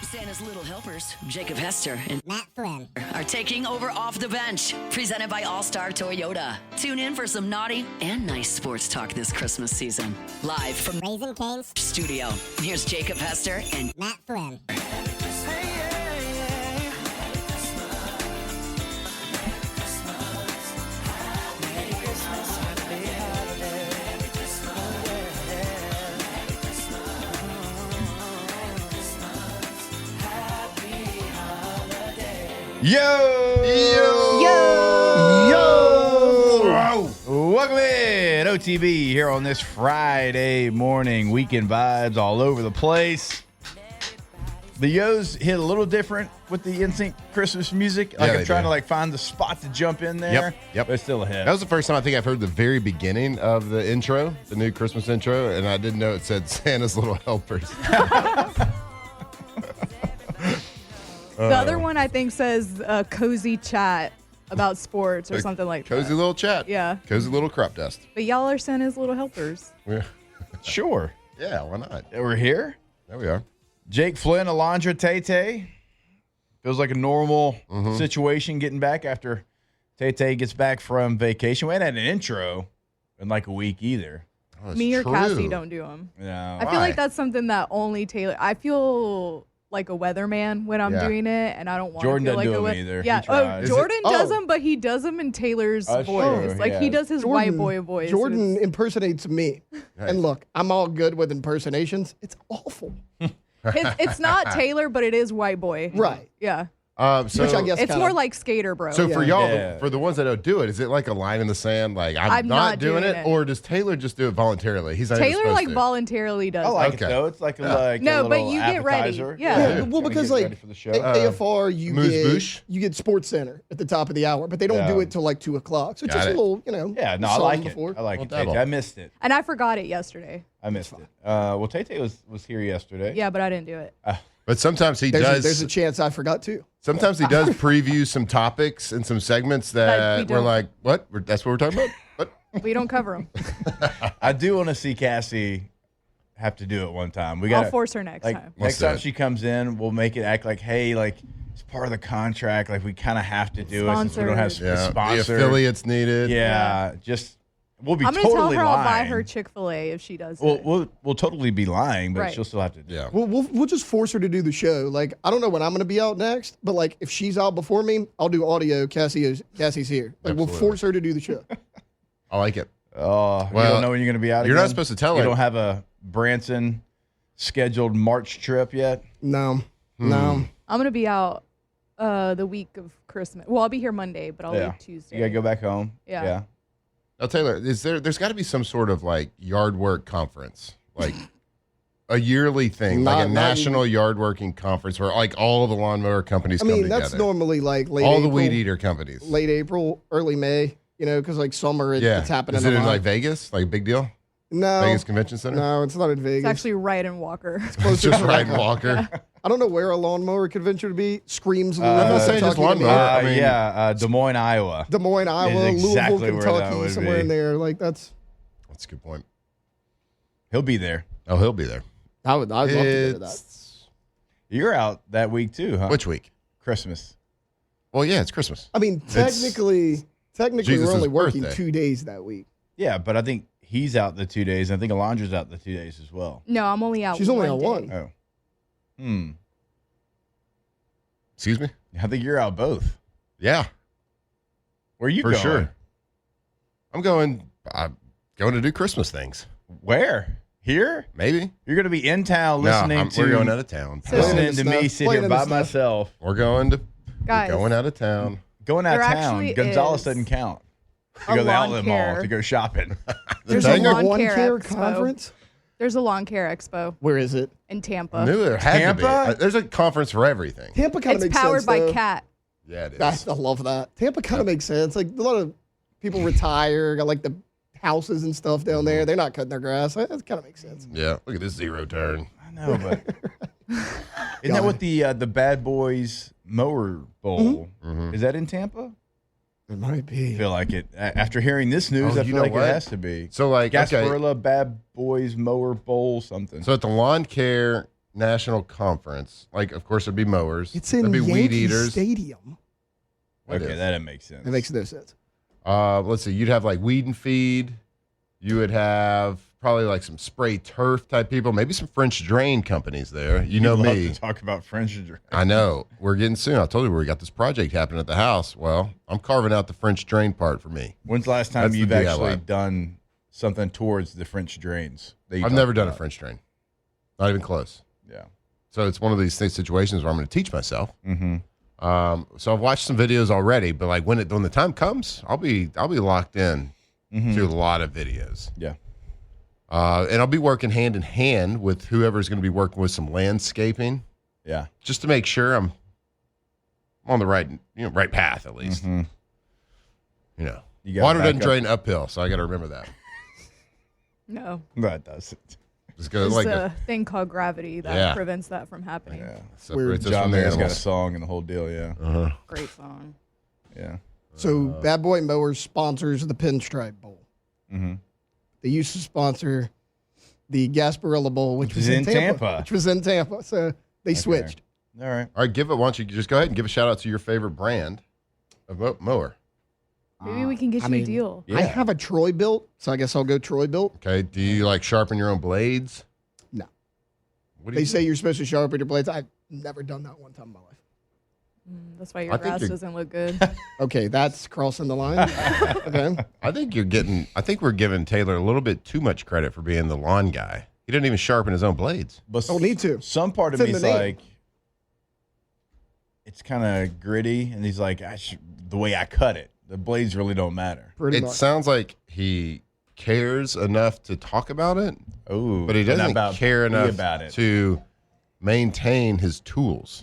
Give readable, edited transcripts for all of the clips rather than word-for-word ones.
Santa's Little Helpers, Jacob Hester and Matt Flynn are taking over Off the Bench, presented by All-Star Toyota. Tune in for some naughty and nice sports talk this Christmas season. Live from Raising Cane's studio, here's Jacob Hester and Matt Flynn. Yo! Welcome in, OTB, here on this Friday morning. Weekend vibes all over the place. The Yo's hit a little different with the NSYNC Christmas music. Like I'm trying to find the spot to jump in there. Yep. But it's still ahead. That was the first time I think I've heard the very beginning of the intro, the new Christmas intro, and I didn't know it said Santa's Little Helpers. The other one, I think, says cozy chat about sports or something like that. Cozy little chat. Yeah. Cozy little crop dust. But y'all are Santa's little helpers. Yeah. Sure. Yeah, why not? We're here. There we are. Jake Flynn, Alondra Tay. Feels like a normal situation getting back after Tay gets back from vacation. We hadn't had an intro in like a week either. Oh, Me or true. Cassie don't do them. No. I feel like that's something that only Taylor. I feel like a weatherman when I'm doing it, and I don't want Jordan to feel like doesn't a do 'em either. Yeah. He tries. Jordan does them, but he does them in Taylor's voice. true, Like he does his white boy voice. Jordan impersonates me. And look, I'm all good with impersonations. It's awful. It's not Taylor, but it is white boy. Right. Yeah. So Which I guess It's kinda- more like Skater Bro. So for y'all, Yeah. for the ones that don't do it, is it like a line in the sand? Like I'm not doing it, or does Taylor just do it voluntarily? He's not even Taylor supposed to. voluntarily does. I like Okay. it though. It's like a No, a but little you get ready. appetizer. Yeah. Well, Kinda because get like ready for the show. AFR, you Moose-boosh? get Sports Center at the top of the hour, but they don't do Yeah. it till like 2:00. So it's Got just it. a little, Yeah, no, I song like before. it. I like Well, it. Tay-Tay. double. I missed it. And I forgot it yesterday. I missed it. Well, Tay was here yesterday. Yeah, but I didn't do it. But sometimes he There's does. a chance I forgot too. Sometimes he does preview some topics and some segments That we that we're don't. like, what? That's what we're talking about? What? We don't cover them. I do want to see Cassie have to do it one time. We got I'll force her next time. Let's Next do time it. she comes in, we'll make it act like, hey, like it's part of the contract. Like we kind of have to do it since we don't have Sponsored. a Yeah, sponsor. the affiliates needed. Yeah, just we'll be I'm going to totally tell her lying. I'll buy her Chick-fil-A if she does Well, it. we'll totally be lying, but Right. she'll still have to do it. Yeah. We'll just force her to do the show. Like I don't know when I'm going to be out next, but like if she's out before me, I'll do audio. Cassie's here. Like we'll Absolutely. force her to do the show. I like it. Oh, you Well, don't know when you're going to be out you're again? not supposed to tell You her. don't have a Branson scheduled March trip yet? No. No. I'm going to be out the week of Christmas. Well, I'll be here Monday, but I'll Yeah. leave Tuesday. You got to go back home? Yeah. Now, Taylor, there's got to be some sort of like yard work conference, like a yearly thing, like a Not national yard working conference where like all the lawnmower companies I come mean, together. that's normally like late all April, the weed eater companies. late April, early May, because like summer Yeah. it's happening Is it a in lot. like Vegas? Like a big deal? No. Vegas Convention Center? No, it's not in Vegas. It's actually right in Walker. It's just Ryan Walker. I don't know where a lawnmower convention would be. Screams I'm not saying just Kentucky to me. lawnmower. Des Moines, Iowa. Des Moines, Iowa, exactly Louisville, where that Kentucky, would somewhere be. in there. Like that's That's a good point. He'll be there. Oh, he'll be there. I'd love to go to that. It's- You're out that week too, huh? Which week? Christmas. Well, yeah, it's Christmas. I mean, technically Jesus' we're only working birthday. 2 days that week. Yeah, but I think he's out the 2 days. I think Alondra's out the 2 days as well. No, I'm only out She's only on day. one. Oh. Excuse me? I think you're out both. Yeah, Where are you for going? sure. I'm going to do Christmas things. Where? Here? Maybe. You're going to be in town No, listening to we're going out of town. listening Playing to in the me snow. sit Playing here in the by snow. myself. We're going Guys. out of town. Going out of There town. actually Gonzales is doesn't count. To a go to the lawn outlet care. mall to go shopping. There's thing a or lawn One care care expo. conference. There's a lawn care expo Where is it? in I Tampa. knew there had to be. Tampa? There's a conference for everything. Tampa kind of It's makes powered sense. by though. Cat. Yeah, it I is. love that. Tampa kind of makes sense. Like a lot of people retire, got like the houses and stuff down there. They're not cutting their grass. That kind of makes sense. Yeah, look at this zero turn. I know, but isn't that what the Bad Boys Mower Bowl? Mm-hmm. Is that in Tampa? It might be. I feel like it. After hearing this news, Oh, I you feel know like what? it has to be. So like, okay, Gasparilla Bad Boys Mower Bowl something. so at the lawn care national conference, like of course it'd be mowers. It's in It'd be weed Yankee eaters. Stadium. What Okay, is? that makes sense. It makes no sense. Let's see. You'd have like weed and feed. You would have probably like some spray turf type people. Maybe some French drain companies there. You know Love me. to talk about French drain. I know. We're getting soon. I told you we got this project happening at the house. Well, I'm carving out the French drain part for me. When's the last time That's the you've actually DIY. done something towards the French drains? that you I've talked never done a about? French drain. Not even close. Yeah. So it's one of these situations where I'm going to teach myself. Mm-hmm. So I've watched some videos already, but like when the time comes, I'll be locked in to a lot of videos. Yeah. And I'll be working hand in hand with whoever's going to be working with some landscaping, Yeah. just to make sure I'm on the right path at least. Mhm. You know, You gotta water back doesn't up. drain uphill, so I got to remember that. No. That does it. Just go There's like a thing called gravity that Yeah. prevents that from happening. Yeah. separates us John from the Mayer's got a animals. song and the whole deal. Yeah. Uh-huh. Great song. Yeah. So Bad Boy Mowers sponsors the Pinstripe Bowl. Mm-hmm. They used to sponsor the Gasparilla Bowl, which was is in in Tampa. Tampa. Which was in Tampa. So they switched. All right. All right, why don't you just go ahead and give a shout out to your favorite brand of mower? Maybe we can get you a deal. I have a Troy built, so I guess I'll go Troy built. Okay, do you like sharpen your own blades? No. What do They you say you're supposed to sharpen your blades. I've never done that one time in my life. That's why I your think grass you're- doesn't look good. Okay, that's crossing the line. Okay. I think we're giving Taylor a little bit too much credit for being the lawn guy. He didn't even sharpen his own blades. But Don't need to. Some part of It's in me is the name. like, it's kind of gritty, and he's like, the way I cut it, the blades really don't matter. Pretty It much. sounds like he cares enough to talk about it, Oh, but he doesn't care enough about it. to maintain his tools.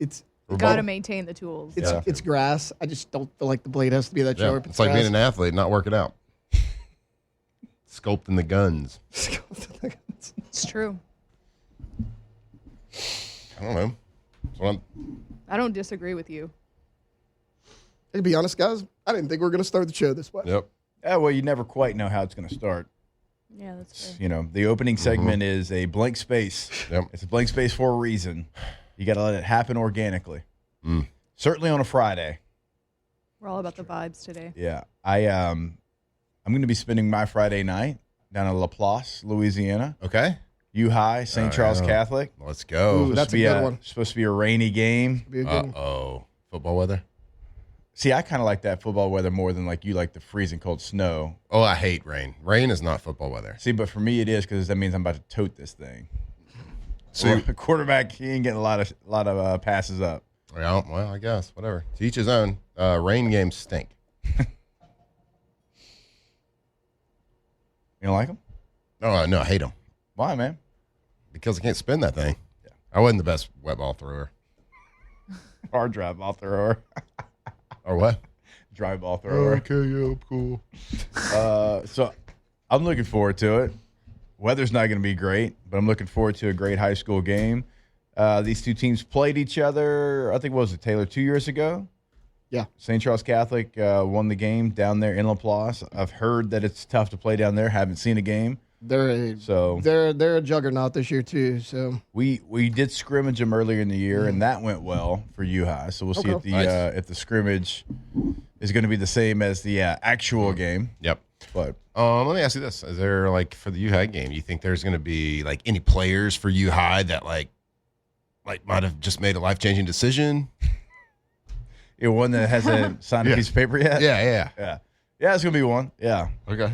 It's You got to maintain the tools. it's Yeah. it's grass. I just don't feel like the blade has to be that Yeah, sharp. it's like being an athlete, not working out. Sculpting the guns. It's true. I don't know. So I don't disagree with you. To be honest, guys, I didn't think we were going to start the show this way. yep. Yeah, well, you never quite know how it's going to start. Yeah, that's fair. You know, the opening segment is a blank space. Yep. It's a blank space for a reason. You got to let it happen organically. Certainly on a Friday. We're all about the vibes today. Yeah, I'm going to be spending my Friday night down in Laplace, Louisiana. Okay. U High, St. Charles yeah. Catholic. Let's go. Ooh, that's a good one. Supposed to be a rainy game. Be a good one. Uh-oh. Football weather? See, I kind of like that football weather more than like you like the freezing cold snow. Oh, I hate rain. Rain is not football weather. See, but for me it is because that means I'm about to tote this thing. So, The quarterback, he ain't getting a lot of passes up. well, I guess. Whatever. To each his own. Rain games stink. You don't like him? Oh, no, I hate them. Why, man? Because I can't spin that thing. Yeah. I wasn't the best wet ball thrower. Hard drive ball thrower. Or what? Dry ball thrower. Okay, yeah, cool. So I'm looking forward to it. Weather's not going to be great, but I'm looking forward to a great high school game. These two teams played each other, I think, what was it, Taylor, 2 years ago? Yeah. St. Charles Catholic won the game down there in Laplace. I've heard that it's tough to play down there. Haven't seen a game. They're a juggernaut this year too. So We did scrimmage them earlier in the year, and that went well for U High. So we'll see Okay. if the scrimmage is going to be the same as the actual game. Yep. But Let me ask you this. Is there, like, for the U High game, you think there's going to be, like, any players for U High that, like might have just made a life-changing decision? one that hasn't signed a Yeah. piece of paper yet. Yeah. Yeah, it's gonna be one. Yeah, Okay.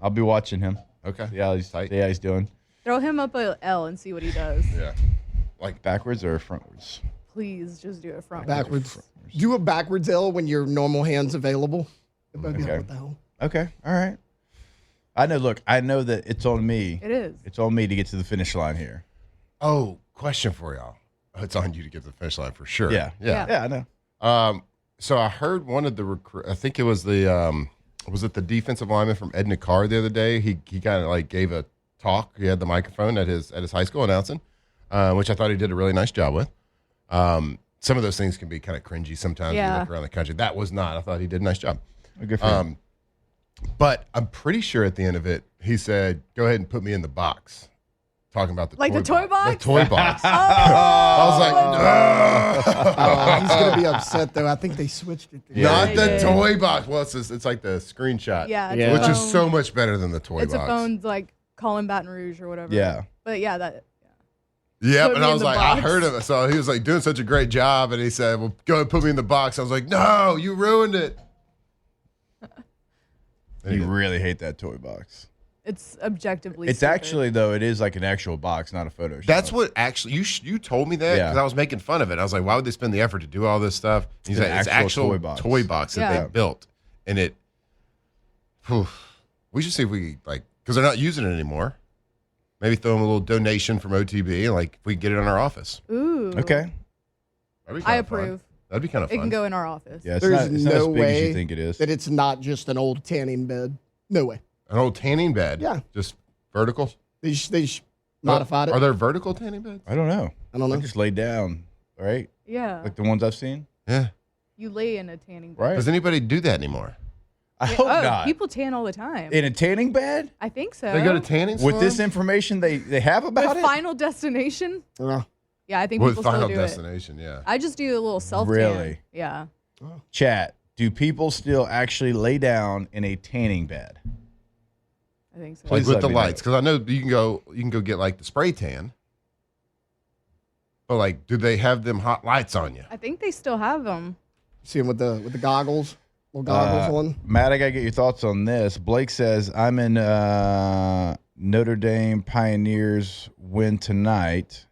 I'll be watching him. Okay. See how he's Tight. doing. Throw him up a L and see what he does. Yeah. Like, Backwards or frontwards? Please just do it front. backwards. Do a backwards L when your normal hand's available. Everybody be like, Okay. what the hell? Okay, all right. I know. Look, I know that it's on me. It is. It's on me to get to the finish line here. oh, question for y'all. Oh, it's on you to get to the finish line for sure. Yeah. Yeah. I know. So I heard one of the I think it was the was it the defensive lineman from Edna Carr the other day? He kind of like gave a talk. He had the microphone at his high school announcing, which I thought he did a really nice job with. Some of those things can be kind of cringy sometimes when you Yeah. look around the country. That was not. I thought he did a nice job. Good for him. But I'm pretty sure at the end of it, he said, "Go ahead and put me in the box." talking about the Like toy the toy box? The toy box. Oh. I was like, He's going to be upset, though. I think they switched it. Yeah. not the toy box. Well, it's like the screenshot. Yeah. Yeah. Which is phone. so much better than the toy It's box. a phone like calling Baton Rouge or whatever. Yeah. But yeah, that. Yep, Put and me I in was the like, I box. heard him. So he was like doing such a great job, and he said, "Well, go ahead and put me in the box." I was like, "No, you ruined it." You really hate that toy box. It's objectively. It's stupid. actually, though, it is like an actual box, not a Photoshop. That's what actually you told me that because Yeah. I was making fun of it. I was like, "Why would they spend the effort to do all this stuff?" He's It's like, an "It's actual actual toy box. that Yeah. they built, and it." Whew, we should see if we like because they're not using it anymore. Maybe throw them a little donation from OTB, and like if we get it in our office. Ooh. Okay. That'd be I kinda fun. approve. That'd be kind of It fun. can go in our office. Yeah, it's There's not as no big as way you think it is. that it's not just an old tanning bed. No way. An old tanning bed. Yeah. Just vertical. They modified it. Are there vertical tanning beds? I don't know. I don't know. They just laid down, right? Yeah. Like the ones I've seen, Yeah. You lay in a tanning bed. right? Does anybody do that anymore? I hope Oh, not. people tan all the time. In a tanning bed? I think so. They go to tanning With this salons? information they have about With it? Final Destination. Uh, Yeah, I think With people still Final do Destination, yeah. it. I just do a little self tan. Really? Yeah. Chat, do people still actually lay down in a tanning bed? I think so. Please Like with let the me know. lights, because I know you can go get like the spray tan. But like, do they have them hot lights on you? I think they still have them. see him with the goggles. Little goggles on. Matt, I got to get your thoughts on this. Blake says, I'm in Notre Dame Pioneers win tonight.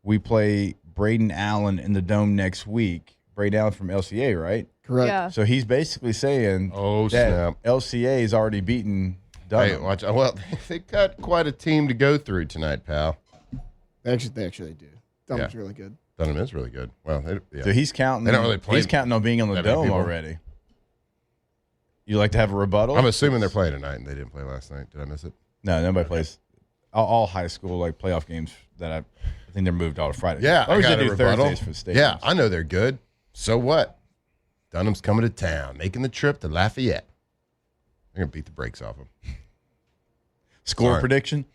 We play Braden Allen in the Dome next week. Braden Allen from LCA, right? Correct. Yeah. So he's basically saying Oh, that snap. LCA has already beaten Hey, Dunham. watch. Well, they got quite a team to go through tonight, pal. They actually do. Dunham's really good. Dunham is really good. Well, yeah. So he's counting. They don't really play He's counting on being on the that many Dome people. already. You like to have a rebuttal? I'm assuming they're playing tonight, and they didn't play last night. Did I miss it? No, nobody plays. All high school like playoff games that I think they're moved all to Friday. Yeah, or I is got they a do rebuttal. Thursdays for the state. Yeah, games? I know they're good. So what? Dunham's coming to town, making the trip to Lafayette. They're gonna beat the brakes off them. Score Sorry. prediction.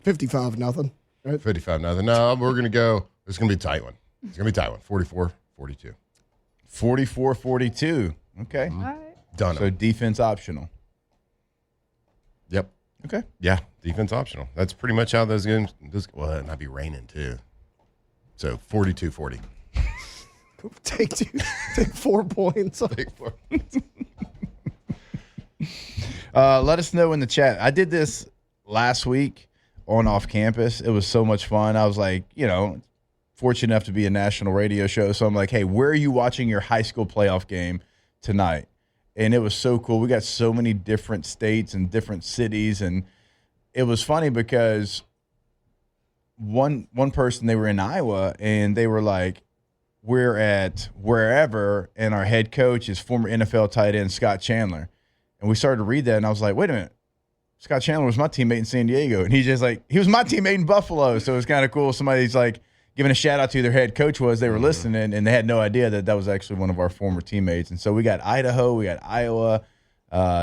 55-0. Right? 55-0. No, we're gonna go. It's gonna be a tight one. It's gonna be a tight one. 44-42. 44-42. Okay. All right. Dunham. So defense optional. Yep. Okay. Yeah, defense optional. That's pretty much how those games. Well, it might be raining too. So 42-40. Take 4 points. Let us know in the chat. I did this last week on Off Campus. It was so much fun. I was like, fortunate enough to be a national radio show. So I'm like, hey, where are you watching your high school playoff game tonight? And it was so cool. We got so many different states and different cities. And it was funny because one person, they were in Iowa, and they were like, we're at wherever, and our head coach is former NFL tight end Scott Chandler. And we started to read that, and I was like, wait a minute. Scott Chandler was my teammate in San Diego. And he's just like, he was my teammate in Buffalo. So it was kind of cool. Somebody's like giving a shout out to who their head coach was. They were listening, and they had no idea that was actually one of our former teammates. And so we got Idaho, we got Iowa,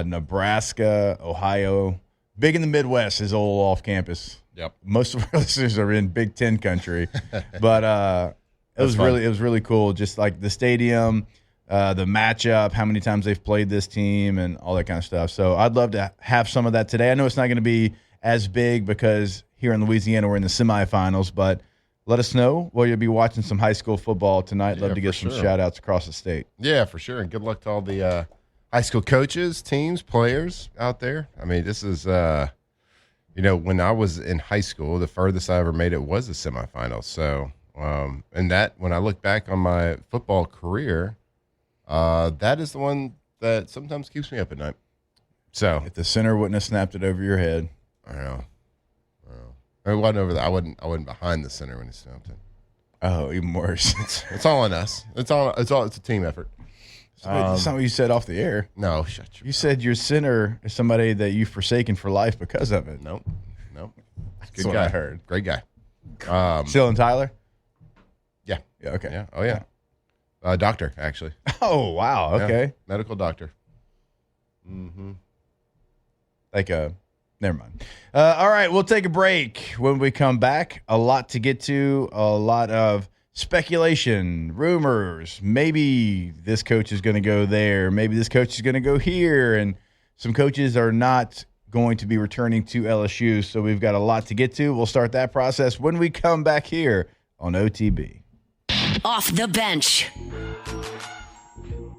Nebraska, Ohio. Big in the Midwest is old Off Campus. Yep. Most of our listeners are in Big Ten country. But it was fun. really cool. Just like the stadium, the matchup, how many times they've played this team, and all that kind of stuff. So I'd love to have some of that today. I know it's not going to be as big because here in Louisiana we're in the semifinals, but let us know where you'll be watching some high school football tonight. Love Yeah, to get for some sure. shout outs across the state. Yeah, for sure. And good luck to all the high school coaches, teams, players out there. I mean, this is, when I was in high school, the furthest I ever made it was the semifinals. So, and that, when I look back on my football career, that is the one that sometimes keeps me up at night. So, If the center wouldn't have snapped it over your head. I don't know. It wasn't over there. I wasn't behind the center when he snapped it. Oh, even worse. It's all on us. It's a team effort. That's not what you said off the air. No, shut your You said your center is somebody that you've forsaken for life because of it. Nope. That's what I heard. Great guy. Still in Tyler? Yeah. Yeah, okay. Yeah. Oh, yeah. Doctor, actually. Oh, wow. Okay. Yeah. Medical doctor. Like a Never mind. All right, we'll take a break. When we come back, a lot to get to, a lot of speculation, rumors. Maybe this coach is going to go there. Maybe this coach is going to go here. And some coaches are not going to be returning to LSU, so we've got a lot to get to. We'll start that process when we come back here on OTB. Off the bench.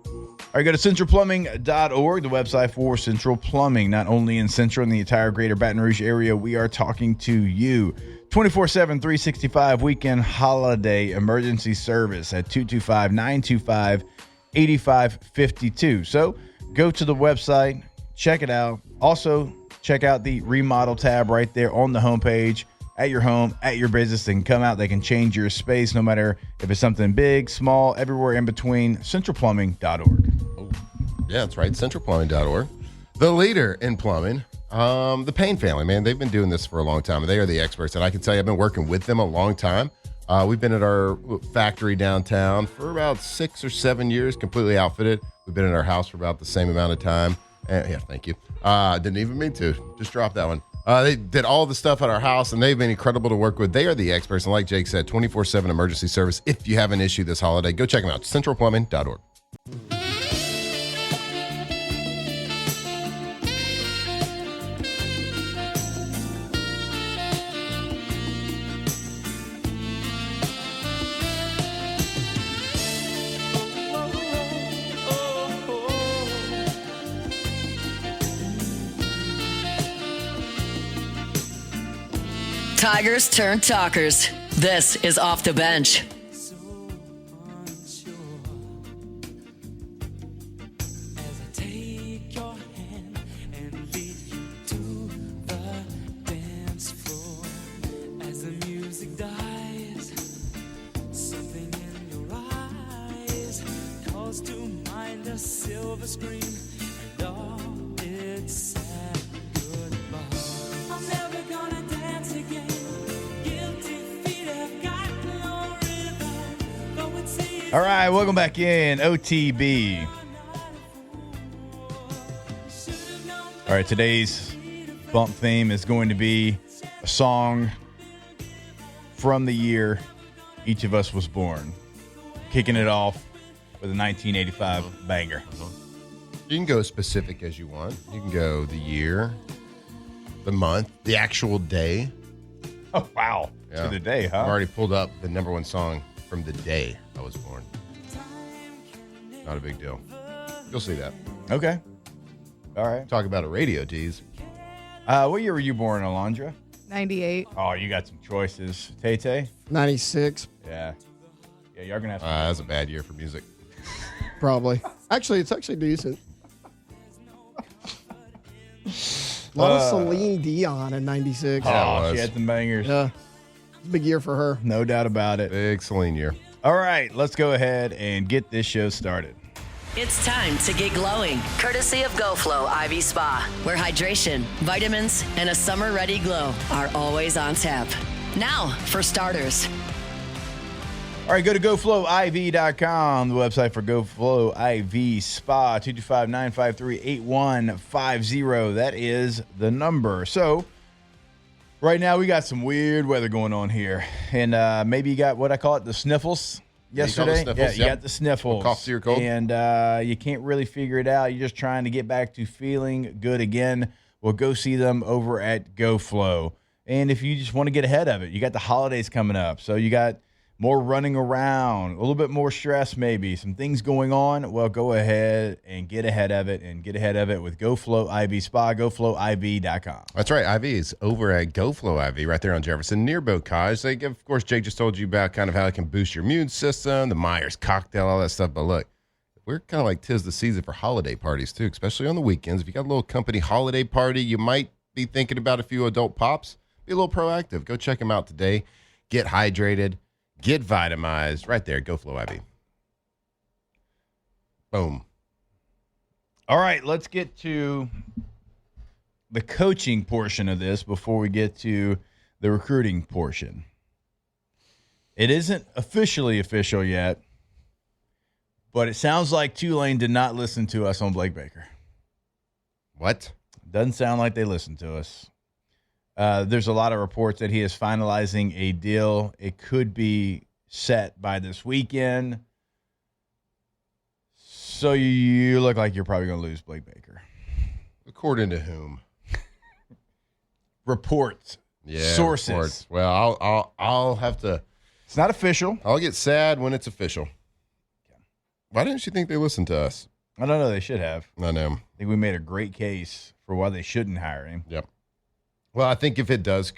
All right, go to centralplumbing.org, the website for Central Plumbing. Not only in Central and the entire greater Baton Rouge area, we are talking to you. 24/7, 365 weekend holiday emergency service at 225-925-8552. So go to the website, check it out. Also, check out the remodel tab right there on the homepage. At your home, at your business, they can come out. They can change your space no matter if it's something big, small, everywhere in between. Centralplumbing.org. Oh, yeah, that's right. Centralplumbing.org. The leader in plumbing, the Payne family, man. They've been doing this for a long time. They are the experts. And I can tell you, I've been working with them a long time. We've been at our factory downtown for about 6 or 7 years, completely outfitted. We've been at our house for about the same amount of time. Yeah, thank you. Didn't even mean to. Just dropped that one. They did all the stuff at our house, and they've been incredible to work with. They are the experts, and like Jake said, 24/7 emergency service. If you have an issue this holiday, go check them out. Centralplumbing.org. Tigers turn talkers. This is Off the Bench. All right, welcome back in OTB. All right, today's bump theme is going to be a song from the year each of us was born. Kicking it off with a 1985 banger. You can go as specific as you want. You can go the year, the month, the actual day. Oh, wow. Yeah. To the day, huh? I've already pulled up the number one song from the day I was born. Not a big deal. You'll see that. Okay. All right. Talk about a radio tease. What year were you born, Alondra? 98. Oh, you got some choices. Tay-Tay? 96, Yeah. Yeah, you're going to have to. That was a bad year for music. probably. Actually, it's actually decent. A lot of Celine Dion in 96. Oh, Yeah, it she was. had some bangers. Yeah. It's a big year for her. No doubt about it. Big Celine year. All right, let's go ahead and get this show started. It's time to get glowing, courtesy of GoFlow IV Spa, where hydration, vitamins, and a summer-ready glow are always on tap. Now, for starters. All right, go to GoFlowIV.com, the website for GoFlow IV Spa, 225-953-8150. That is the number. So, right now we got some weird weather going on here. And maybe you got what I call it, the sniffles yesterday. You call it sniffles, Yeah, you yep. got the sniffles. Cough, to your cold. And you can't really figure it out. You're just trying to get back to feeling good again. Well, go see them over at GoFlow. And if you just want to get ahead of it, you got the holidays coming up. So you got more running around, a little bit more stress maybe, some things going on. Well, go ahead and get ahead of it, with GoFlow IV Spa, GoFlowIV.com. That's right. IV is over at GoFlow IV right there on Jefferson near Bocage. They, of course, Jake just told you about kind of how it can boost your immune system, the Myers cocktail, all that stuff. But look, we're kind of like 'tis the season for holiday parties too, especially on the weekends. If you got a little company holiday party, you might be thinking about a few adult pops. Be a little proactive. Go check them out today. Get hydrated. Get vitamized right there. GoFlow IV. Boom. All right, let's get to the coaching portion of this before we get to the recruiting portion. It isn't officially official yet, but it sounds like Tulane did not listen to us on Blake Baker. What? Doesn't sound like they listened to us. There's a lot of reports that he is finalizing a deal. It could be set by this weekend. So you look like you're probably going to lose Blake Baker. According to whom? Reports. Yeah, sources. Reports. Well, I'll have to. It's not official. I'll get sad when it's official. Why didn't you think they listened to us? I don't know. They should have. I know. I think we made a great case for why they shouldn't hire him. Yep. Well, I think if it does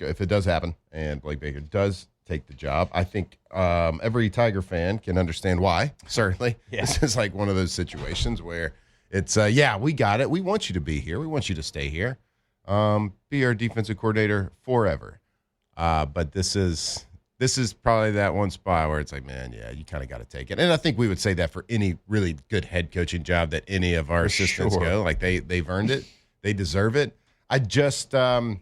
happen and Blake Baker does take the job, I think every Tiger fan can understand why. Certainly, This is like one of those situations where it's we got it. We want you to be here. We want you to stay here. Be our defensive coordinator forever. But this is probably that one spot where it's like, man, yeah, you kind of got to take it. And I think we would say that for any really good head coaching job that any of our assistants go. Like they've earned it. They deserve it. I just, man,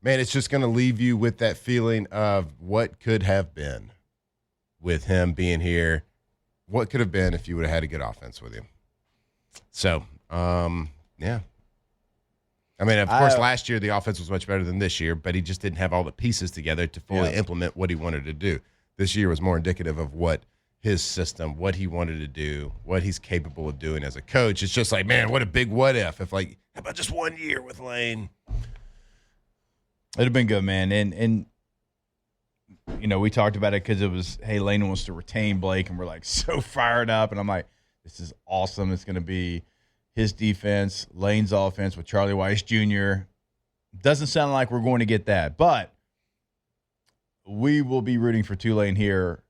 it's just going to leave you with that feeling of what could have been with him being here. What could have been if you would have had a good offense with him. So, yeah. I mean, of course, last year the offense was much better than this year, but he just didn't have all the pieces together to fully implement what he wanted to do. This year was more indicative of what his system, what he wanted to do, what he's capable of doing as a coach. It's just like, man, what a big what if. If like, how about just 1 year with Lane? It'd have been good, man. And you know, we talked about it because it was, hey, Lane wants to retain Blake, and we're like so fired up. And I'm like, this is awesome. It's going to be his defense, Lane's offense with Charlie Weiss Jr. Doesn't sound like we're going to get that, but we will be rooting for Tulane here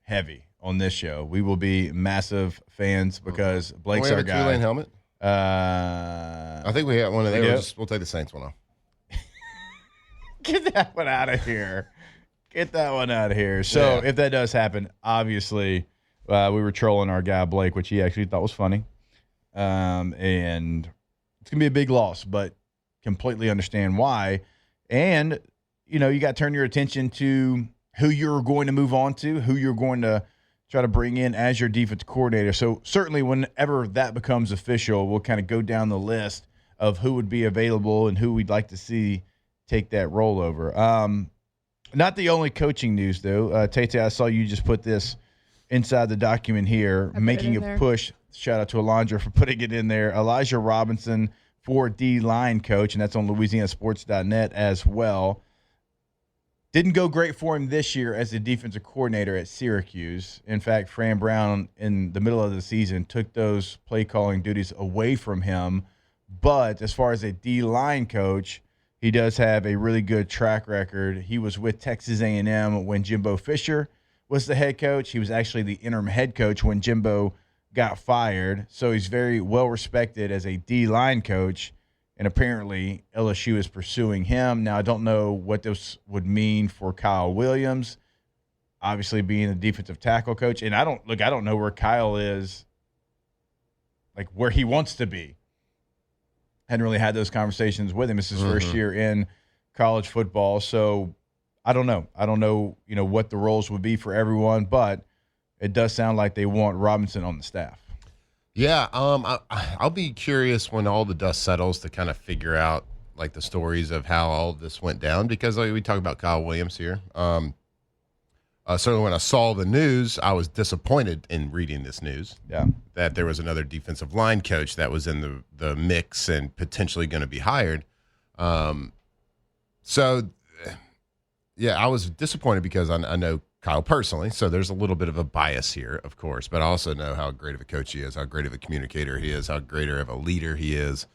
heavy on this show. We will be massive fans because Blake's our guy. Tulane helmet? I think we got one of those. We'll take the Saints one off. Get that one out of here. Get that one out of here. So if that does happen, obviously we were trolling our guy Blake, which he actually thought was funny. And it's going to be a big loss, but completely understand why. And, you know, you got to turn your attention to who you're going to move on to, who you're going to try to bring in as your defensive coordinator. So certainly whenever that becomes official, we'll kind of go down the list of who would be available and who we'd like to see take that role over. Not the only coaching news, though. Tate, I saw you just put this inside the document here, making a push. Shout out to Alondra for putting it in there. Elijah Robinson for D-line coach, and that's on LouisianaSports.net as well. Didn't go great for him this year as the defensive coordinator at Syracuse. In fact, Fran Brown in the middle of the season took those play calling duties away from him. But as far as a D-line coach, he does have a really good track record. He was with Texas A&M when Jimbo Fisher was the head coach. He was actually the interim head coach when Jimbo got fired. So he's very well respected as a D-line coach. And apparently LSU is pursuing him. Now, I don't know what this would mean for Kyle Williams, obviously being a defensive tackle coach. And I don't know where Kyle is, like where he wants to be. Hadn't really had those conversations with him. It's his first year in college football. So I don't know. I don't know, you know, what the roles would be for everyone, but it does sound like they want Robinson on the staff. Yeah, I'll be curious when all the dust settles to kind of figure out like the stories of how all of this went down, because like, we talk about Kyle Williams here. Certainly when I saw the news, I was disappointed in reading this news. Yeah, that there was another defensive line coach that was in the mix and potentially going to be hired. So, yeah, I was disappointed because I know Kyle personally, so there's a little bit of a bias here, of course, but I also know how great of a coach he is, how great of a communicator he is, how great of a leader he is.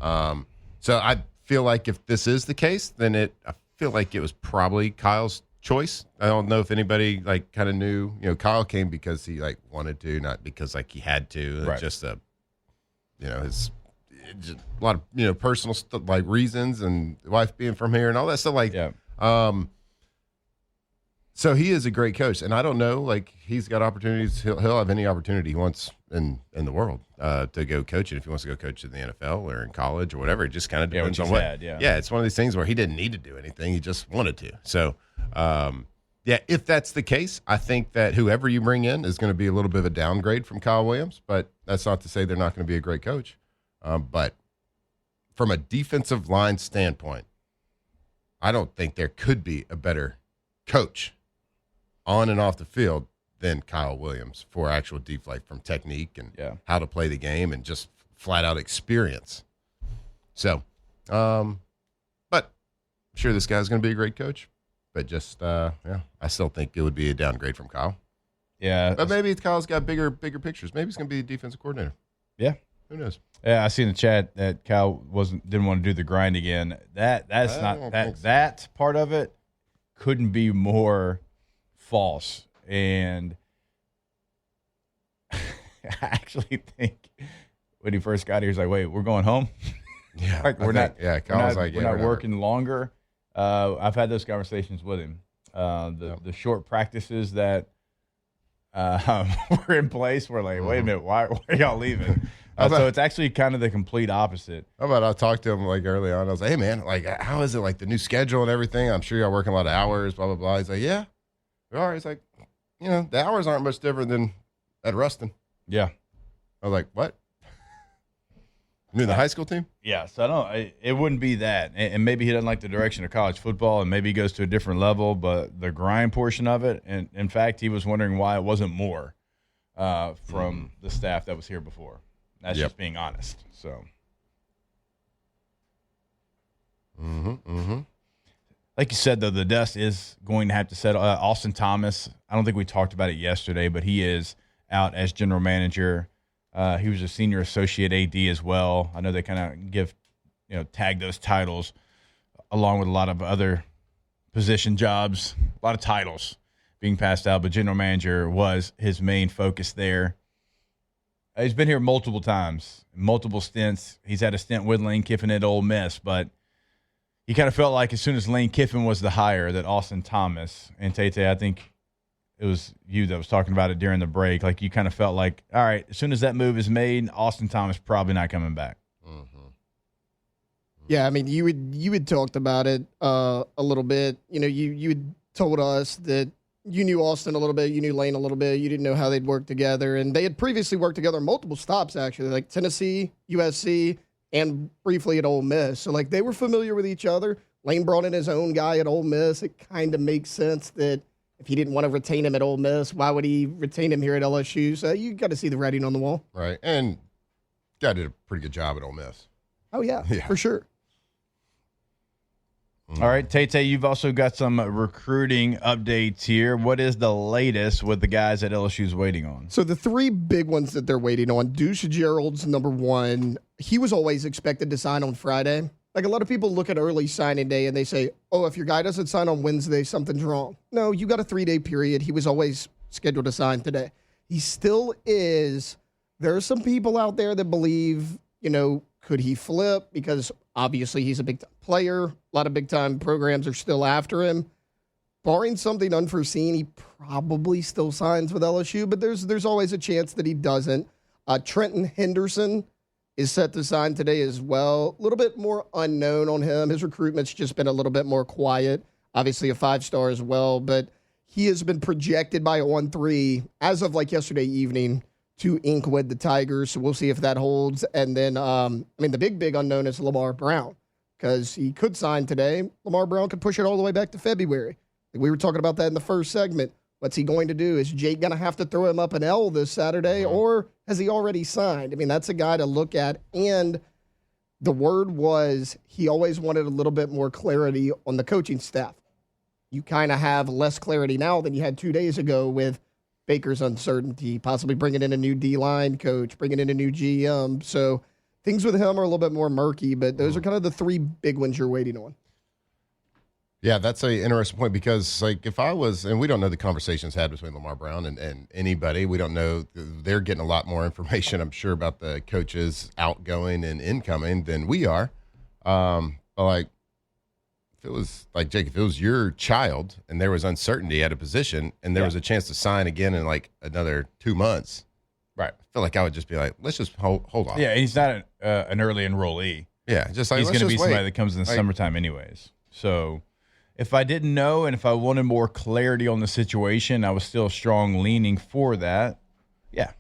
So I feel like if this is the case, then I feel like it was probably Kyle's choice. I don't know if anybody like kind of knew, you know, Kyle came because he like wanted to, not because like he had to. Right. Just a, you know, just a lot of, you know, personal stuff, like reasons, and wife being from here and all that stuff. Like, so he is a great coach, and I don't know, like he's got opportunities. He'll have any opportunity he wants in the world to go coach it. If he wants to go coach in the NFL or in college or whatever, it just kind of depends on what. Yeah, it's one of these things where he didn't need to do anything; he just wanted to. So, yeah, if that's the case, I think that whoever you bring in is going to be a little bit of a downgrade from Kyle Williams. But that's not to say they're not going to be a great coach. But from a defensive line standpoint, I don't think there could be a better coach on and off the field than Kyle Williams for actual deep, like from technique and how to play the game and just flat out experience. So, but I'm sure this guy's going to be a great coach. But just, I still think it would be a downgrade from Kyle. Yeah. But maybe Kyle's got bigger pictures. Maybe he's going to be a defensive coordinator. Yeah. Who knows? Yeah, I see in the chat that Kyle didn't want to do the grind again. That's not that part of it couldn't be more false. And I actually think when he first got here, he's like, "Wait, we're going home." Yeah, like Kyle's we're not working longer. I've had those conversations with him. The short practices that were in place were like, wait a minute, why are y'all leaving? So it's actually kind of the complete opposite. How about I talked to him like early on. I was like, hey, man, like, how is it, like the new schedule and everything? I'm sure y'all working a lot of hours, blah, blah, blah. He's like, yeah, we are. He's like, the hours aren't much different than at Ruston. Yeah. I was like, what? You mean the high school team? Yeah, so it wouldn't be that. And maybe he doesn't like the direction of college football, and maybe he goes to a different level, but the grind portion of it, and in fact, he was wondering why it wasn't more from the staff that was here before. That's just being honest. So, like you said, though, the dust is going to have to settle. Austin Thomas, I don't think we talked about it yesterday, but he is out as general manager. He was a senior associate AD as well. I know they kind of tag those titles along with a lot of other position jobs, a lot of titles being passed out, but general manager was his main focus there. He's been here multiple times, multiple stints. He's had a stint with Lane Kiffin at Ole Miss, but he kind of felt like as soon as Lane Kiffin was the hire that Austin Thomas, and Tate, I think it was you that was talking about it during the break, like you kind of felt like, all right, as soon as that move is made, Austin Thomas probably not coming back. Yeah, I mean, you had talked about it a little bit. You had told us that you knew Austin a little bit, you knew Lane a little bit, you didn't know how they'd work together, and they had previously worked together on multiple stops, actually, like Tennessee, USC, and briefly at Ole Miss. So, like, they were familiar with each other. Lane brought in his own guy at Ole Miss. It kind of makes sense that if he didn't want to retain him at Ole Miss, why would he retain him here at LSU? So you got to see the writing on the wall. Right, and guy did a pretty good job at Ole Miss. Oh, yeah. For sure. All right, Tate, you've also got some recruiting updates here. What is the latest with the guys that LSU's waiting on? So the three big ones that they're waiting on, Deuce Gerald's number one. He was always expected to sign on Friday. Like, a lot of people look at early signing day and they say, oh, if your guy doesn't sign on Wednesday, something's wrong. No, you got a 3-day period. He was always scheduled to sign today. He still is. There are some people out there that believe, could he flip? Because obviously he's a big-time player. A lot of big-time programs are still after him. Barring something unforeseen, he probably still signs with LSU, but there's always a chance that he doesn't. Trenton Henderson is set to sign today as well. A little bit more unknown on him. His recruitment's just been a little bit more quiet. Obviously a 5-star as well, but he has been projected by On3 as of like yesterday evening to ink with the Tigers. So we'll see if that holds. And then, the big unknown is Lamar Brown, because he could sign today. Lamar Brown could push it all the way back to February. We were talking about that in the first segment. What's he going to do? Is Jake going to have to throw him up an L this Saturday, or has he already signed? That's a guy to look at. And the word was he always wanted a little bit more clarity on the coaching staff. You kind of have less clarity now than you had 2 days ago with Baker's uncertainty, possibly bringing in a new D-line coach, bringing in a new GM. So things with him are a little bit more murky, but those are kind of the three big ones you're waiting on. Yeah, that's an interesting point, because like if I was, and we don't know the conversations had between Lamar Brown and anybody, we don't know, they're getting a lot more information, I'm sure, about the coaches outgoing and incoming than we are. But like, if it was like, Jake, if it was your child and there was uncertainty at a position and there was a chance to sign again in like another 2 months, right? I feel like I would just be like, let's just hold on. Yeah, and he's not an early enrollee. Yeah, just like, he's going to be somebody that comes in the summertime anyways. So if I didn't know and if I wanted more clarity on the situation, I was still strong leaning for that. Yeah,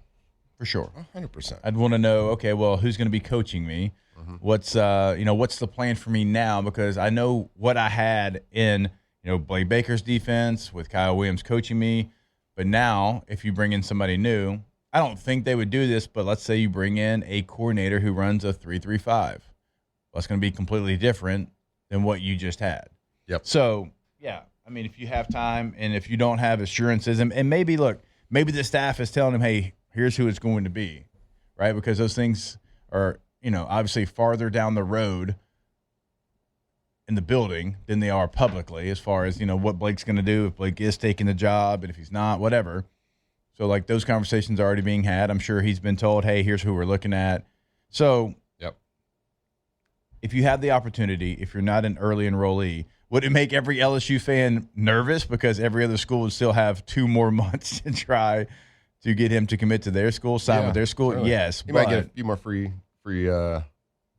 For sure. 100%. I'd want to know, okay, well, who's going to be coaching me? What's what's the plan for me now? Because I know what I had in, Blake Baker's defense with Kyle Williams coaching me. But now, if you bring in somebody new, I don't think they would do this, but let's say you bring in a coordinator who runs a 3-3-5. Well, it's going to be completely different than what you just had. Yep. So, yeah, I mean, if you have time and if you don't have assurances, and maybe the staff is telling him, hey, here's who it's going to be, right? Because those things are, obviously farther down the road in the building than they are publicly as far as, what Blake's going to do, if Blake is taking the job and if he's not, whatever. So, those conversations are already being had. I'm sure he's been told, hey, here's who we're looking at. So, yep. If you have the opportunity, if you're not an early enrollee, would it make every LSU fan nervous because every other school would still have 2 more months to try to get him to commit to their school, sign with their school? Certainly. Yes. You might get a few more free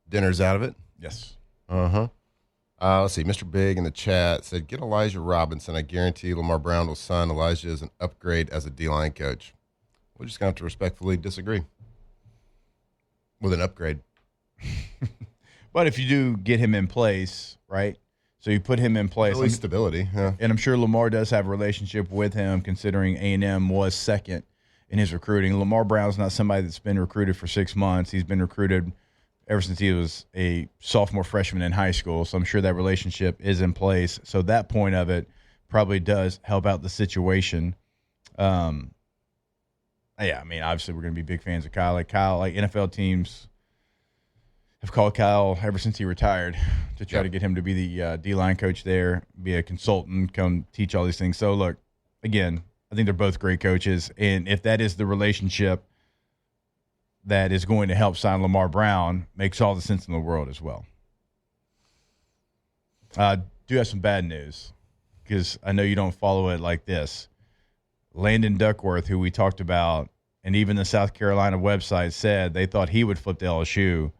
dinners out of it. Yes. Let's see. Mr. Big in the chat said, get Elijah Robinson. I guarantee Lamar Brown will sign Elijah as an upgrade as a D-line coach. We're just going to have to respectfully disagree with an upgrade. But if you do get him in place, right? So you put him in place. At least stability. Yeah. And I'm sure Lamar does have a relationship with him, considering A&M was second in his recruiting. Lamar Brown's not somebody that's been recruited for 6 months. He's been recruited ever since he was a sophomore freshman in high school. So I'm sure that relationship is in place. So that point of it probably does help out the situation. Yeah, I mean, obviously we're going to be big fans of Kyle. Like NFL teams have called Kyle ever since he retired to try to get him to be the D-line coach there, be a consultant, come teach all these things. So, look, again, I think they're both great coaches. And if that is the relationship that is going to help sign Lamar Brown, makes all the sense in the world as well. Do have some bad news because I know you don't follow it like this. Landon Duckworth, who we talked about, and even the South Carolina website said they thought he would flip to LSU.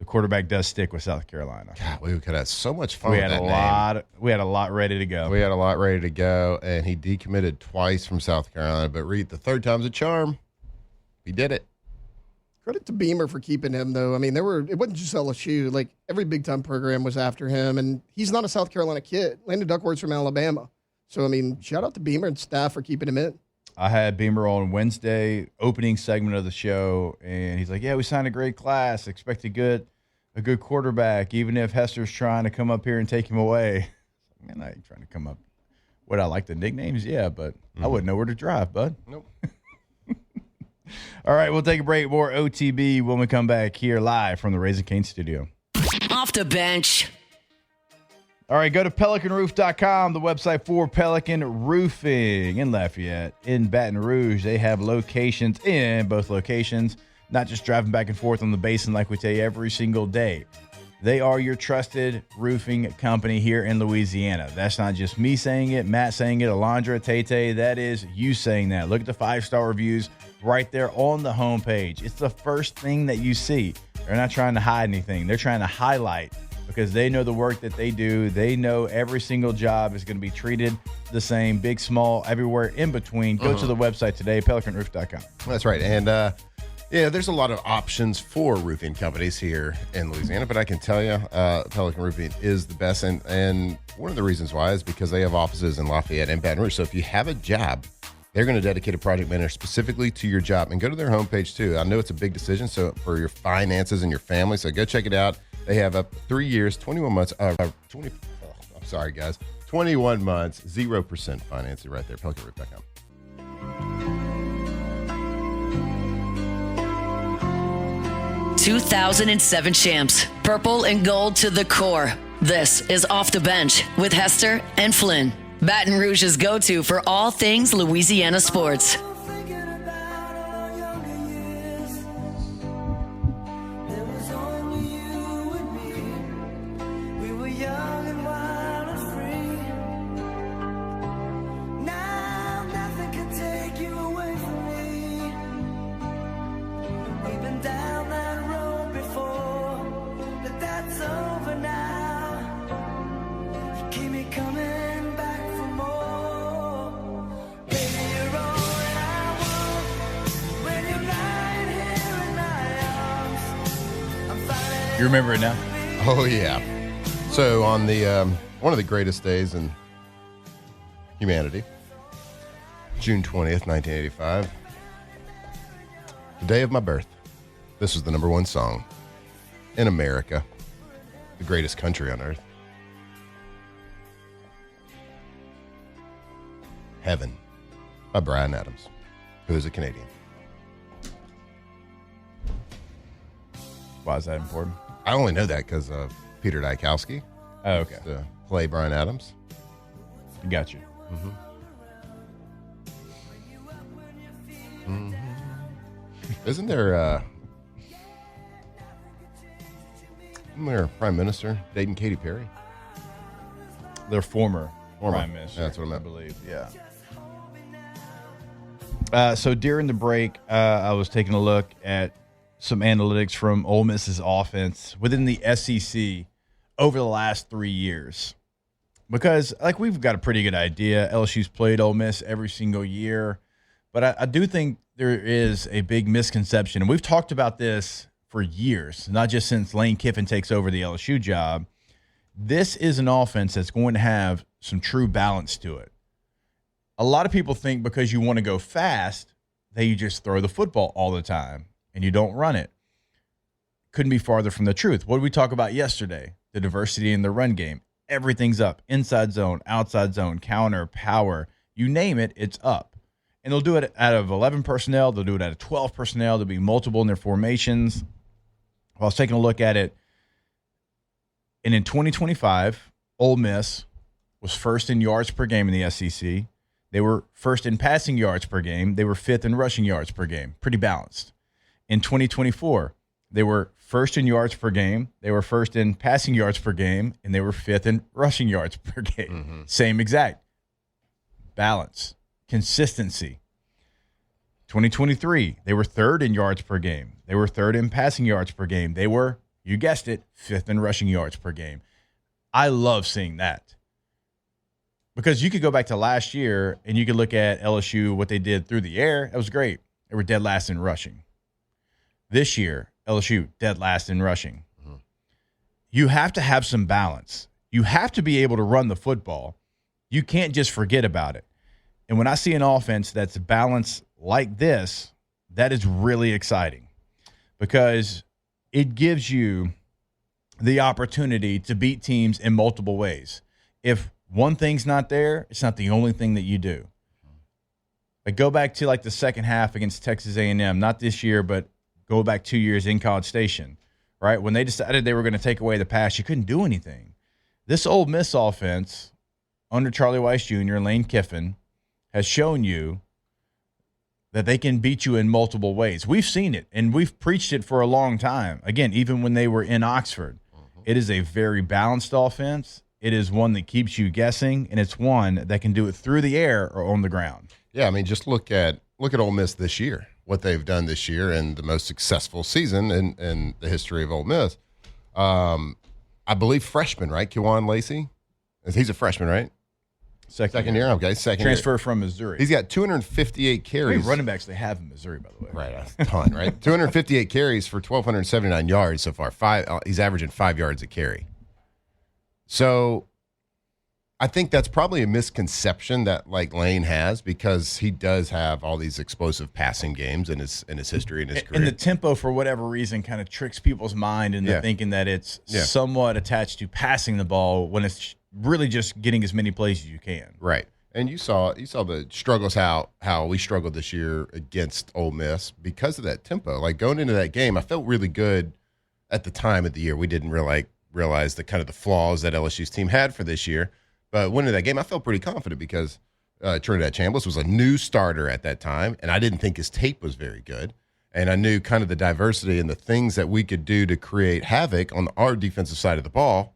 The quarterback does stick with South Carolina. God, we could have so much fun. We with had that a name. lot. We had a lot ready to go. We had a lot ready to go, and he decommitted twice from South Carolina. But Reed, the third time's a charm. He did it. Credit to Beamer for keeping him, though. I mean, it wasn't just LSU. Like, every big-time program was after him, and he's not a South Carolina kid. Landon Duckworth's from Alabama. So, I mean, shout out to Beamer and staff for keeping him in. I had Beamer on Wednesday, opening segment of the show, and he's like, yeah, we signed a great class, expect a good quarterback, even if Hester's trying to come up here and take him away. Man, I ain't trying to come up. Would I like the nicknames? Yeah, but I wouldn't know where to drive, bud. Nope. All right, we'll take a break. More OTB when we come back here live from the Raising Cane studio. Off the bench. All right, go to PelicanRoof.com, the website for Pelican Roofing in Lafayette, in Baton Rouge. They have locations in both locations, not just driving back and forth on the basin like we tell you every single day. They are your trusted roofing company here in Louisiana. That's not just me saying it, Matt saying it, Alondra, Tay-Tay. That is you saying that. Look at the 5-star reviews right there on the homepage. It's the first thing that you see. They're not trying to hide anything. They're trying to highlight because they know the work that they do. They know every single job is going to be treated the same, big, small, everywhere in between. Go to the website today, pelicanroof.com. That's right. And, yeah, there's a lot of options for roofing companies here in Louisiana, but I can tell you Pelican Roofing is the best. And one of the reasons why is because they have offices in Lafayette and Baton Rouge. So if you have a job, they're going to dedicate a project manager specifically to your job. And go to their homepage, too. I know it's a big decision so for your finances and your family. So go check it out. They have up 3 years, 21 months, 21 months, 0% financing right there, pelicanroof.com. 2007 champs, purple and gold to the core. This is Off the Bench with Hester and Flynn. Baton Rouge's go-to for all things Louisiana sports. You remember it now? Oh, yeah. So on the one of the greatest days in humanity, June 20th, 1985, the day of my birth, this was the number one song in America, the greatest country on earth. Heaven by Bryan Adams, who is a Canadian. Why is that important? I only know that because of Peter Dykowski. Oh, okay. To play Bryan Adams. Got you. Isn't there Prime Minister dating Katy Perry? Their former Prime Minister. Yeah, that's what I meant. I believe. Yeah. So during the break, I was taking a look at some analytics from Ole Miss's offense within the SEC over the last 3 years. Because, we've got a pretty good idea. LSU's played Ole Miss every single year. But I do think there is a big misconception. And we've talked about this for years, not just since Lane Kiffin takes over the LSU job. This is an offense that's going to have some true balance to it. A lot of people think because you want to go fast that you just throw the football all the time and you don't run it. Couldn't be farther from the truth. What did we talk about yesterday? The diversity in the run game. Everything's up. Inside zone, outside zone, counter, power. You name it, it's up. And they'll do it out of 11 personnel. They'll do it out of 12 personnel. There'll be multiple in their formations. I was taking a look at it. And in 2025, Ole Miss was first in yards per game in the SEC. They were first in passing yards per game. They were fifth in rushing yards per game. Pretty balanced. In 2024, they were first in yards per game. They were first in passing yards per game. And they were fifth in rushing yards per game. Same exact. Balance. Consistency. 2023, they were third in yards per game. They were third in passing yards per game. They were, you guessed it, fifth in rushing yards per game. I love seeing that. Because you could go back to last year and you could look at LSU, what they did through the air. That was great. They were dead last in rushing. This year, LSU, dead last in rushing. You have to have some balance. You have to be able to run the football. You can't just forget about it. And when I see an offense that's balanced like this, that is really exciting because it gives you the opportunity to beat teams in multiple ways. If one thing's not there, it's not the only thing that you do. Like go back to the second half against Texas A&M, not this year, but go back 2 years in College Station, right? When they decided they were going to take away the pass, you couldn't do anything. This Ole Miss offense under Charlie Weiss Jr. and Lane Kiffin has shown you that they can beat you in multiple ways. We've seen it, and we've preached it for a long time. Again, even when they were in Oxford, it is a very balanced offense. It is one that keeps you guessing, and it's one that can do it through the air or on the ground. Yeah, I mean, just look at Ole Miss this year, what they've done this year, and the most successful season in the history of Ole Miss. I believe freshman, right? Kewan Lacey? He's a freshman, right? Second year. Okay, second Transfer year. from Missouri. He's got 258 carries. How many running backs they have in Missouri, by the way? Right, a ton, right? 258 carries for 1,279 yards so far. He's averaging 5 yards a carry. So I think that's probably a misconception that Lane has because he does have all these explosive passing games in his history and his career. And the tempo, for whatever reason, kind of tricks people's mind into thinking that it's somewhat attached to passing the ball when it's really just getting as many plays as you can. Right. And you saw the struggles, how we struggled this year against Ole Miss because of that tempo. Going into that game, I felt really good at the time of the year. We didn't realize the kind of the flaws that LSU's team had for this year. But winning that game, I felt pretty confident because Trinidad Chambliss was a new starter at that time, and I didn't think his tape was very good. And I knew kind of the diversity and the things that we could do to create havoc on our defensive side of the ball.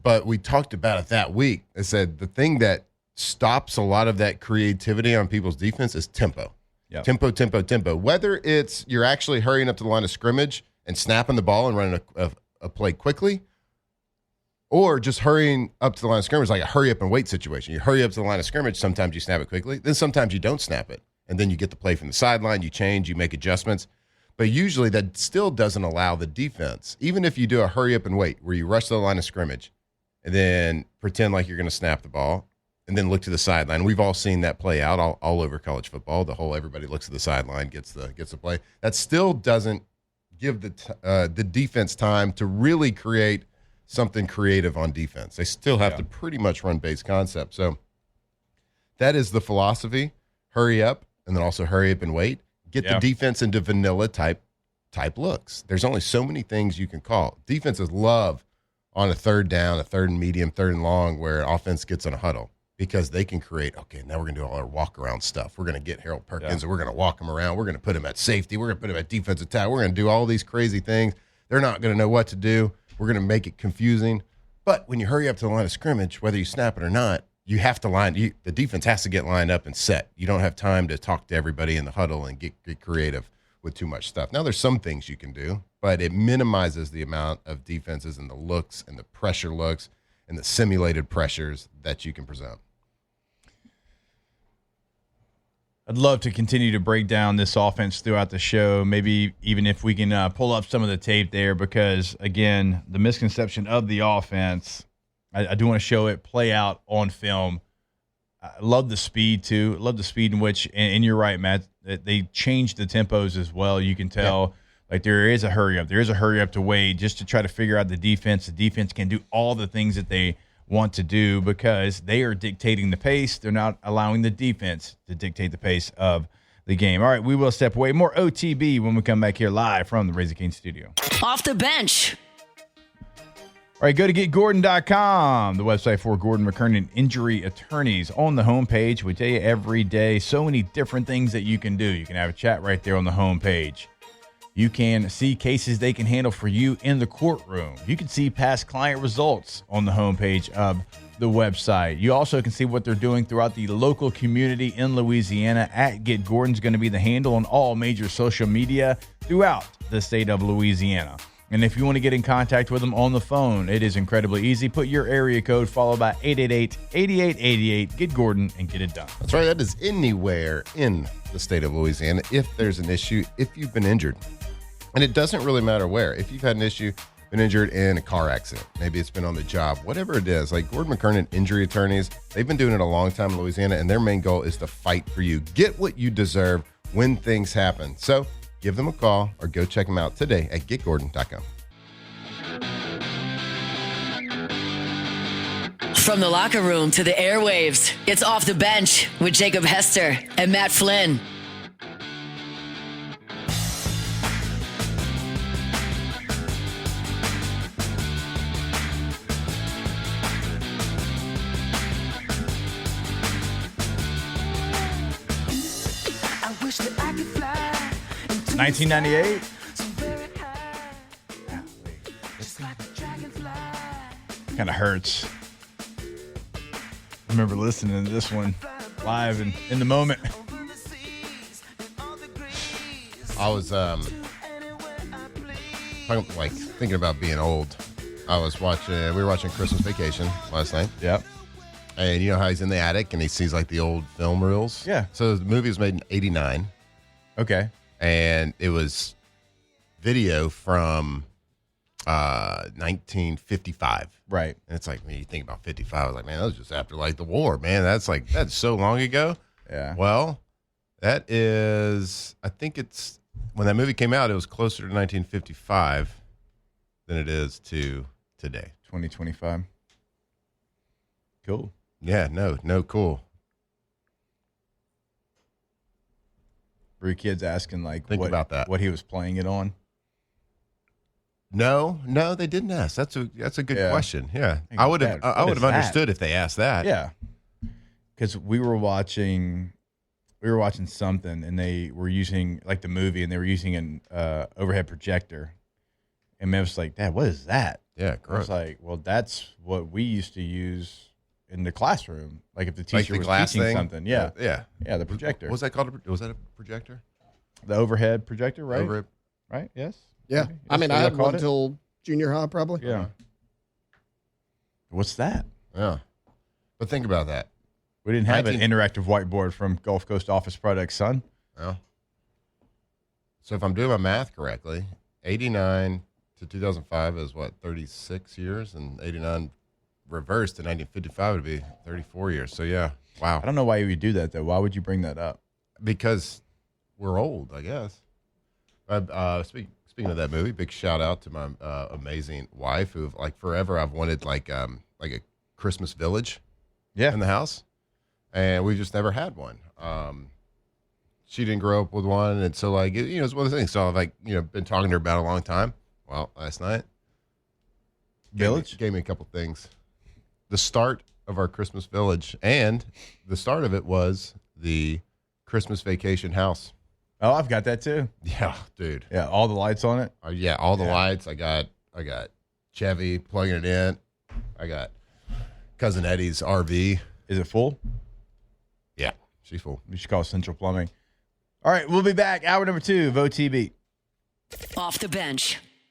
But we talked about it that week. I said the thing that stops a lot of that creativity on people's defense is tempo. Yep. Tempo. Whether it's you're actually hurrying up to the line of scrimmage and snapping the ball and running a play quickly, or just hurrying up to the line of scrimmage, like a hurry up and wait situation. You hurry up to the line of scrimmage, sometimes you snap it quickly, then sometimes you don't snap it. And then you get the play from the sideline, you change, you make adjustments. But usually that still doesn't allow the defense, even if you do a hurry up and wait, where you rush to the line of scrimmage and then pretend like you're going to snap the ball and then look to the sideline. We've all seen that play out all over college football. The whole everybody looks to the sideline, gets the play. That still doesn't give the defense time to really create something creative on defense. They still have to pretty much run base concept. So that is the philosophy. Hurry up, and then also hurry up and wait. Get the defense into vanilla type looks. There's only so many things you can call. Defenses love on a third down, a third and medium, third and long, where offense gets in a huddle because they can create, okay, now we're going to do all our walk-around stuff. We're going to get Harold Perkins, and we're going to walk him around. We're going to put him at safety. We're going to put him at defensive tackle. We're going to do all these crazy things. They're not going to know what to do. We're going to make it confusing. But when you hurry up to the line of scrimmage, whether you snap it or not, you have to the defense has to get lined up and set. You don't have time to talk to everybody in the huddle and get creative with too much stuff. Now, there's some things you can do, but it minimizes the amount of defenses and the looks and the pressure looks and the simulated pressures that you can present. I'd love to continue to break down this offense throughout the show, maybe even if we can pull up some of the tape there, because, again, the misconception of the offense, I do want to show it play out on film. I love the speed, too. I love the speed in which, and you're right, Matt, they changed the tempos as well. You can tell, like, there is a hurry up. There is a hurry up to wait just to try to figure out the defense. The defense can do all the things that they want to do because they are dictating the pace. They're not allowing the defense to dictate the pace of the game. All right, we will step away. More OTB when we come back here live from the Raising Cane studio. Off the bench. All right, go to getgordon.com, the website for Gordon McKernan Injury Attorneys. On the homepage, we tell you every day so many different things that you can do. You can have a chat right there on the homepage. You can see cases they can handle for you in the courtroom. You can see past client results on the homepage of the website. You also can see what they're doing throughout the local community in Louisiana. At Get Gordon's going to be the handle on all major social media throughout the state of Louisiana. And if you want to get in contact with them on the phone, it is incredibly easy. Put your area code followed by 888-8888. Get Gordon and get it done. That's right. That is anywhere in the state of Louisiana if there's an issue, if you've been injured. And it doesn't really matter where. If you've had an issue, been injured in a car accident, maybe it's been on the job, whatever it is, like Gordon McKernan Injury Attorneys, they've been doing it a long time in Louisiana, and their main goal is to fight for you. Get what you deserve when things happen. So give them a call or go check them out today at getgordon.com. From the locker room to the airwaves, it's Off the Bench with Jacob Hester and Matt Flynn. I wish that I could fly into 1998. Kind of hurts. I remember listening to this one live and in the moment. I was thinking about being old. We were watching Christmas Vacation last night. Yep. And you know how he's in the attic and he sees like the old film reels? Yeah. So the movie was made in 1989. Okay. And it was video from 1955. Right. And it's like, when you think about 55, I was like, man, that was just after like the war, man. That's so long ago. Yeah. Well, that is, I think it's, when that movie came out, it was closer to 1955 than it is to today. 2025. Cool. Yeah, no, cool. Were your kids asking Think about that. what he was playing it on? No, they didn't ask. That's a good question. Yeah, Hey, I would Dad, have what is that? understood if they asked that. Yeah, because we were watching something, and they were using like the movie, and they were using an overhead projector, and Matt was like, "Dad, what is that?" Yeah, I was gross. like, "Well, that's what we used to use in the classroom, like if the Like teacher the was glass teaching thing? something." Yeah, Yeah. the projector. What was that called? Was that a projector? The overhead projector, right? Over it. Right? Yes. Yeah. Maybe? I mean, That's I what had they called one it? until junior high, probably. Yeah. What's that? Yeah. But think about that. We didn't have 19 an interactive whiteboard from Gulf Coast Office Products, son. Well, So if I'm doing my math correctly, 89 to 2005 is what, 36 years, and 89 reversed to 1955 would be 34 years. So yeah, wow. I don't know why you would do that though. Why would you bring that up? Because we're old, I guess. Speaking of that movie, big shout out to my amazing wife, who like forever I've wanted like a Christmas village, in the house, and we just never had one. She didn't grow up with one, and so like it's one of the things. So I've been talking to her about it a long time. Well, last night, Village gave me a couple things. The start of our Christmas village, and the start of it was the Christmas vacation house. Oh, I've got that too. Yeah, dude. Yeah, all the lights on it. Yeah, all the lights. I got Chevy plugging it in. I got cousin Eddie's RV. Is it full? Yeah, she's full. We should call Central Plumbing. All right, we'll be back. Hour number 2 of OTB. Off the bench.